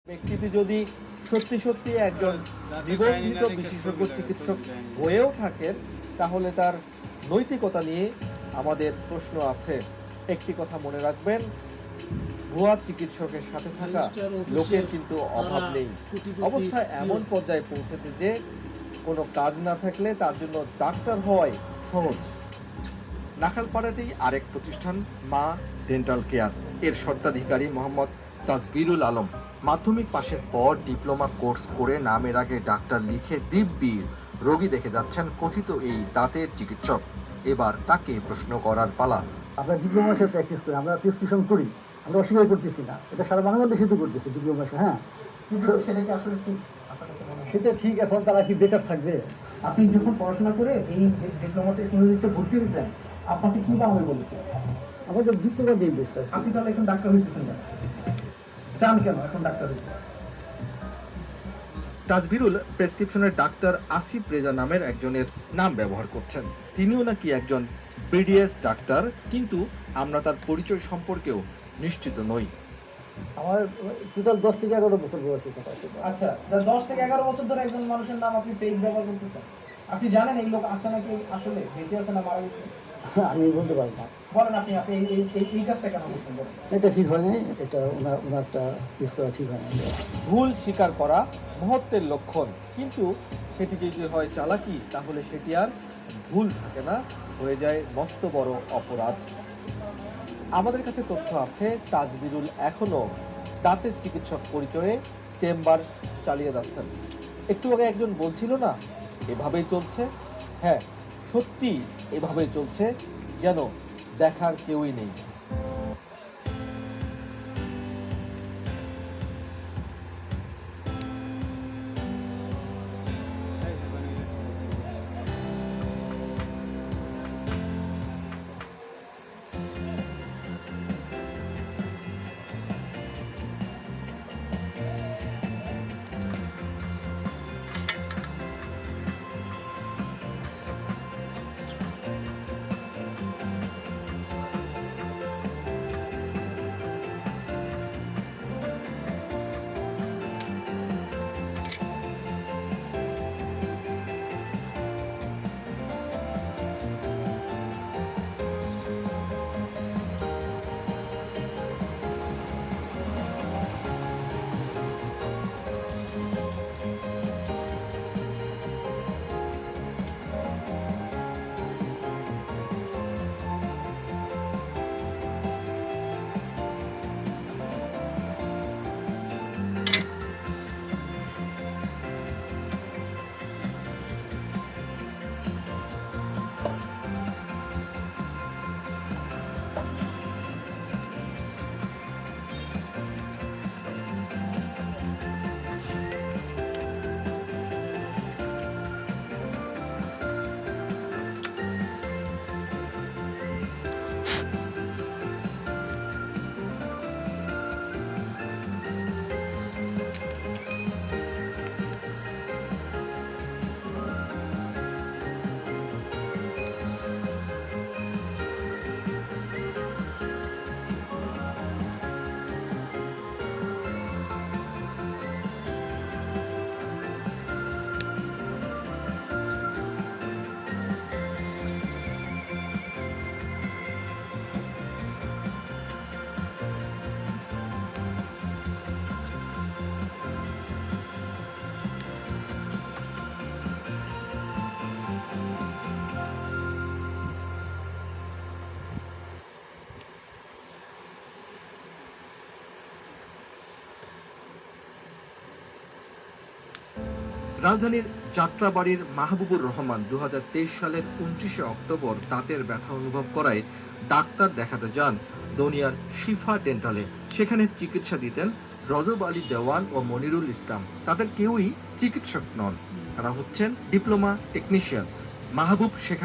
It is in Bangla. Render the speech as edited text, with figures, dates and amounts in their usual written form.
ব্যক্তিটি যদি সত্যি সত্যি একজন নিবন্ধিত বিশেষজ্ঞ চিকিৎসক হয়েও থাকেন, তাহলে তার নৈতিকতা নিয়ে আমাদের প্রশ্ন আছে। একটি কথা মনে রাখবেন, ভুয়া চিকিৎসকের সাথে থাকা লোকের কিন্তু অভাব নেই। অবস্থা এমন পর্যায়ে পৌঁছেছে যে কোনো কাজ না থাকলে তার জন্য ডাক্তার হওয়াই সহজ। নাখালপাড়াতেই আরেক প্রতিষ্ঠান মা ডেন্টাল কেয়ার এর স্বত্বাধিকারী মোহাম্মদ তাজবিরুল আলম মাধ্যমিক পাশের পর ডিপ্লোমা কোর্স করে নামের আগে ডাক্তার লিখে দিব্যি রোগী দেখে যাচ্ছেন কথিত এই দাঁতের চিকিৎসক। এবার তাকে প্রশ্ন করার পালা। আমরা ডিপ্লোমা হিসেবে প্র্যাকটিস করি, আমরা প্রেসক্রিপশন করি, আমরা অস্বীকার করতেছি না, এটা সারা বাংলাদেশে তো করতেছি ডিপ্লোমা হিসেবে। হ্যাঁ, সেটা কি আসলে ঠিক? সেটা ঠিক। এখন তারা কি বেকার থাকবে? আপনি যখন পড়াশোনা করে এই ডিপ্লোমা টেকনোলজিতে ভর্তি হয়েছেন, আপনাকে কি বাংলা বলেছে? আমাদের ডিপ্লোমা দিয়ে বেস্ট। আপনি তাহলে এখন ডাক্তার হয়েছেন না, চান কেন এখন ডাক্তার হয়েছে? তাজবিরুল প্রেসক্রিপশনের ডাক্তার আসিফ রেজা নামের একজনের নাম ব্যবহার করছেন। তিনিও নাকি একজন বিডিএস ডাক্তার, কিন্তু আমরা তার পরিচয় সম্পর্কেও নিশ্চিত নই। আমার টোটাল 10 থেকে 11 বছর বয়স হয়েছে। আচ্ছা, 10 থেকে 11 বছর ধরে একজন মানুষের নাম আপনি ফেক ব্যবহার করতেছেন। আপনি জানেন এই লোক আছে নাকি আসলে বেঁচে আছে না মারা গেছে? আমি বলতে পারি না। বলেন আপনি আপনি এই কাজটা কেন করছেন বলেন? এটা ঠিক হয় নাই, এটা ওনারটা ইউজ করা ঠিক হয় না। ভুল স্বীকার করা মহত্বের লক্ষণ, কিন্তু সেটি যদি হয় চালাকি, তাহলে সেটি আর ভুল থাকে না, হয়ে যায় মস্ত বড় অপরাধ। আমাদের কাছে তথ্য আছে, তাজবিরুল এখনো দাঁতের চিকিৎসক পরিচয়ে চেম্বার চালিয়ে যাচ্ছেন। একটু আগে একজন বলছিল না, এভাবেই চলছে। হ্যাঁ, সত্যি এভাবেই চলছে, যেন দেখার কেউই নেই। রাজধানীর যাত্রাবাড়ির মাহবুবুর রহমান 2023 সালের 29শে অক্টোবর দাঁতের ব্যথা অনুভব করায় ডাক্তার দেখাতে যান দনিয়ার শিফা ডেন্টালে। সেখানে চিকিৎসা দিতেন রজব আলী দেওয়ান ও মনিরুল ইসলাম। তাদের কেউই চিকিৎসক নন, তারা হচ্ছেন ডিপ্লোমা টেকনিশিয়ান। মাহবুব সেখানে